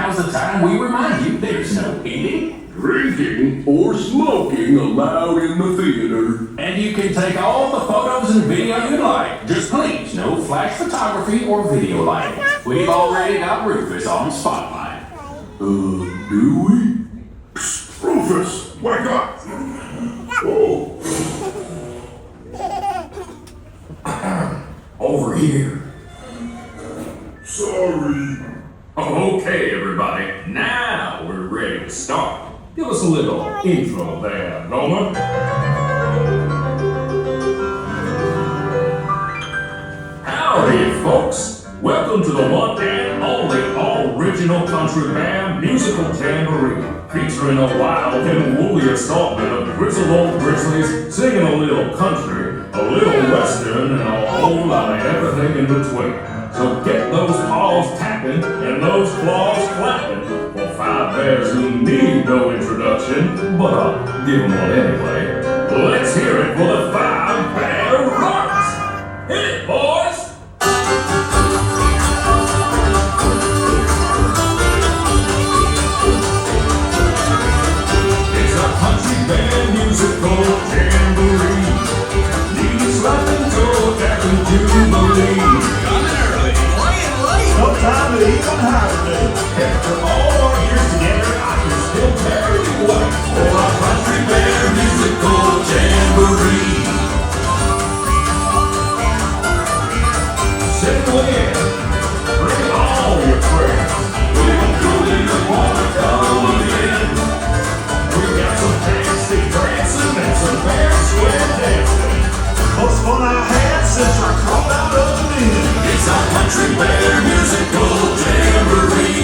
now's the time we remind you there's no eating, drinking, or smoking allowed in the theater. and you can take all the photos and video you like. Just please, no flash photography or video lighting. We've already got Rufus on Spotlight. Do we? Psst, Rufus, wake up! Oh. Over here. Sorry. Okay, everybody, now we're ready to start. Give us a little intro there, Gomer. Howdy, folks. Welcome to the one and only all-original country band musical jamboree, featuring a wild and woolly assortment of grizzled old grizzlies singing a little country, a little western, and a whole lot of everything in between. So get those paws tapping and those claws clapping for five bears who need no introduction, but I'll give them one anyway. Let's hear it for the Five Bear Rocks! Hit it, boys! It's a country band musical jamboree. Knees slapping, toe tapping, jubilee. No time to even holiday. After all our years together, I can still carry you away for a country band musical jamboree. Settle in, bring all your friends. We don't really wanna come again. We got some fancy dancing and some fair square dancing. Most fun I had since I crawled out of the den. It's a country band musical jamboree.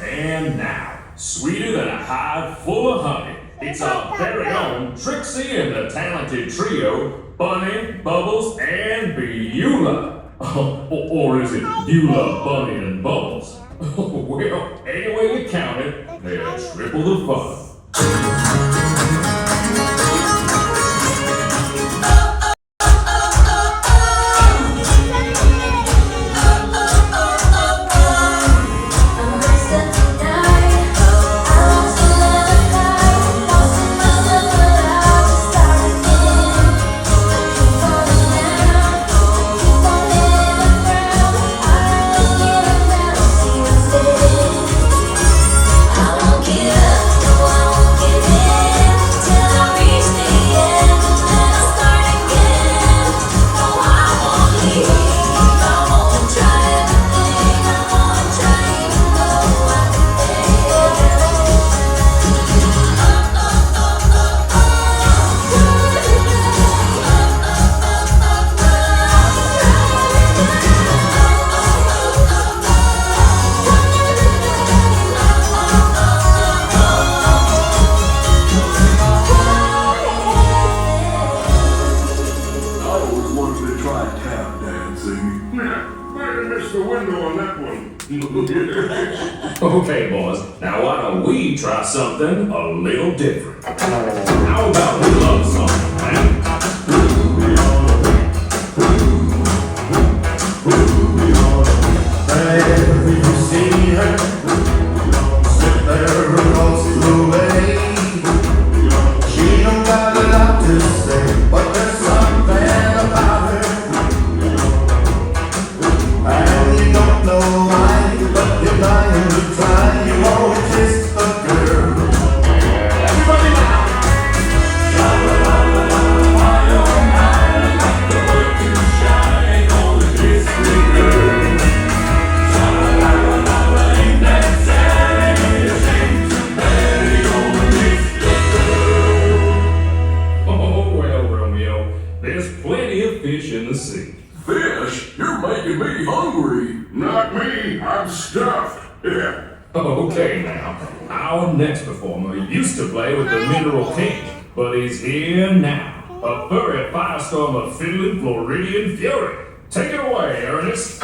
And now, sweeter than a hive full of honey, it's our very own Trixie and the talented trio, Bunny, Bubbles, and Beulah. Or is it Beulah, Bunny, and Bubbles? Well, any way you count it, they're triple the fun. Okay, boys, now why don't we try something a little different? How about we love song, man? Whenever you see her, sit there across the way. She don't got a lot to say, but there's something about her. And you don't know why, but you're dying to try. You won't kiss the girl. Everybody now! Fish, you're making me hungry. Not me, I'm stuffed. Yeah. Okay, now, our next performer used to play with the Mineral King, but he's here now. A furry firestorm of fiddling Floridian fury. Take it away, Ernest.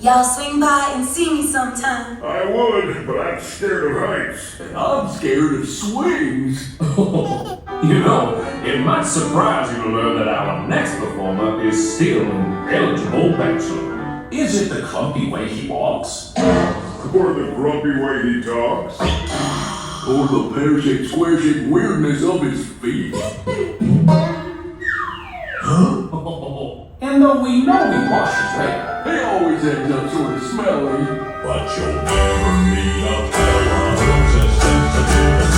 Y'all swing by and see me sometime. I would, but I'm scared of heights. And I'm scared of swings. You know, it might surprise you to learn that our next performer is still an eligible bachelor. Is it the clumpy way he walks? Or the grumpy way he talks. Or the pear-shaped, square-shaped weirdness of his feet. And though we know he washes hair, He always ends up sort of smelly. But you'll never meet a fella who's as sensitive as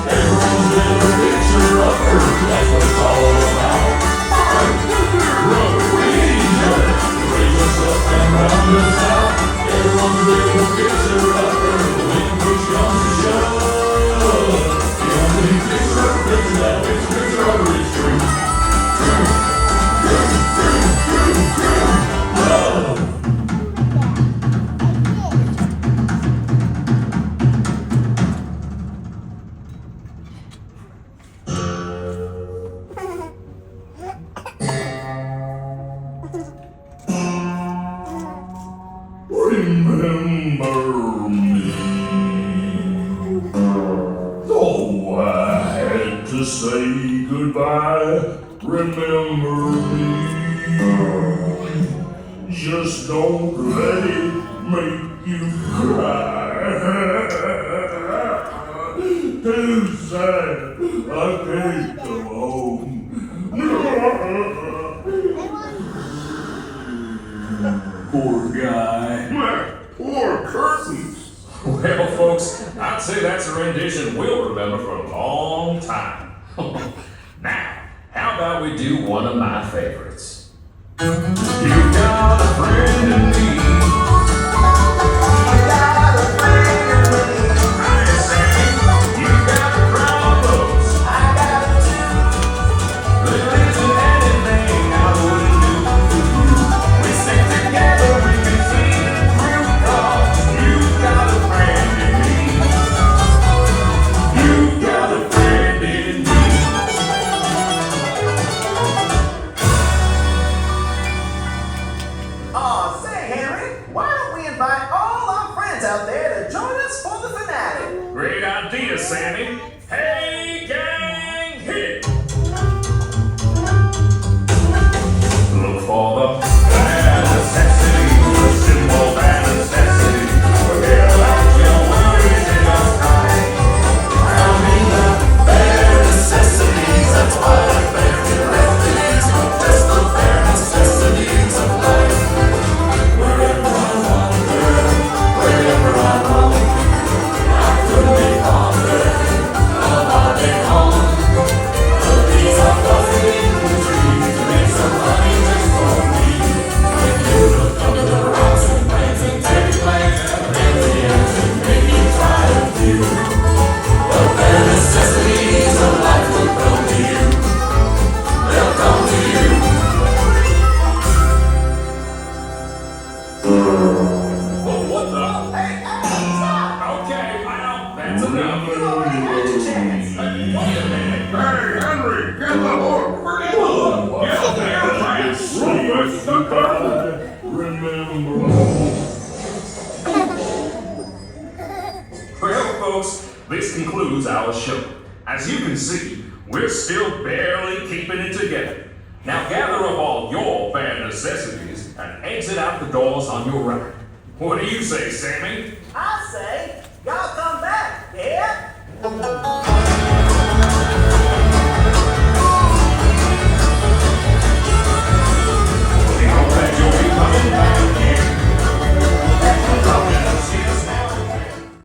everyone's got a picture of her. That's what it's all about. Raise us up and round us out. Everyone's got a picture of her. When push comes to shove, the only picture that is picture of her is true. Remember me. Oh, I had to say goodbye. Remember me. Just don't let it make you cry. Too sad. I can't go home. Poor guy. Poor curtains. Well, folks, I'd say that's a rendition we'll remember for a long time. Now, how about we do one of my favorites? You got a friend in me. I got a friend in me. I say, you got problems. I got them too. There isn't anything I wouldn't do for you. We stick together, we can see it through. 'Cause you got a friend in me. You got a friend in me. Aw, say, Henry, why don't we invite all our friends out there to join us for the finale? Great idea, Sammy. Hey, gang, hit it. Look for the bad necessity, the simple bad necessity. Forget about your worries and your strife. I mean the bare necessities, that's why I bear the remedies, just the bare necessities of life. Wherever I wander, wherever I roam, I couldn't be fonder of our big home. The bees are buzzing in the trees, make some honey just for me. When you look under the rocks and plants and take plants and the ants and make you try a few. The bare necessities of life will come to you. They'll come to you. Well, what the? Hey, stop! Okay, well, that's enough. You already had your chance. Wait a minute. Hey, Henry, get the hook. Where do you look? Get up there, Rufus the Turtle. Remember. Well, folks, this concludes our show. As you can see, we're still barely keeping it together. Now gather up all your bare necessities and exit out the doors on your right. What do you say, Sammy? I say, y'all come back, yeah?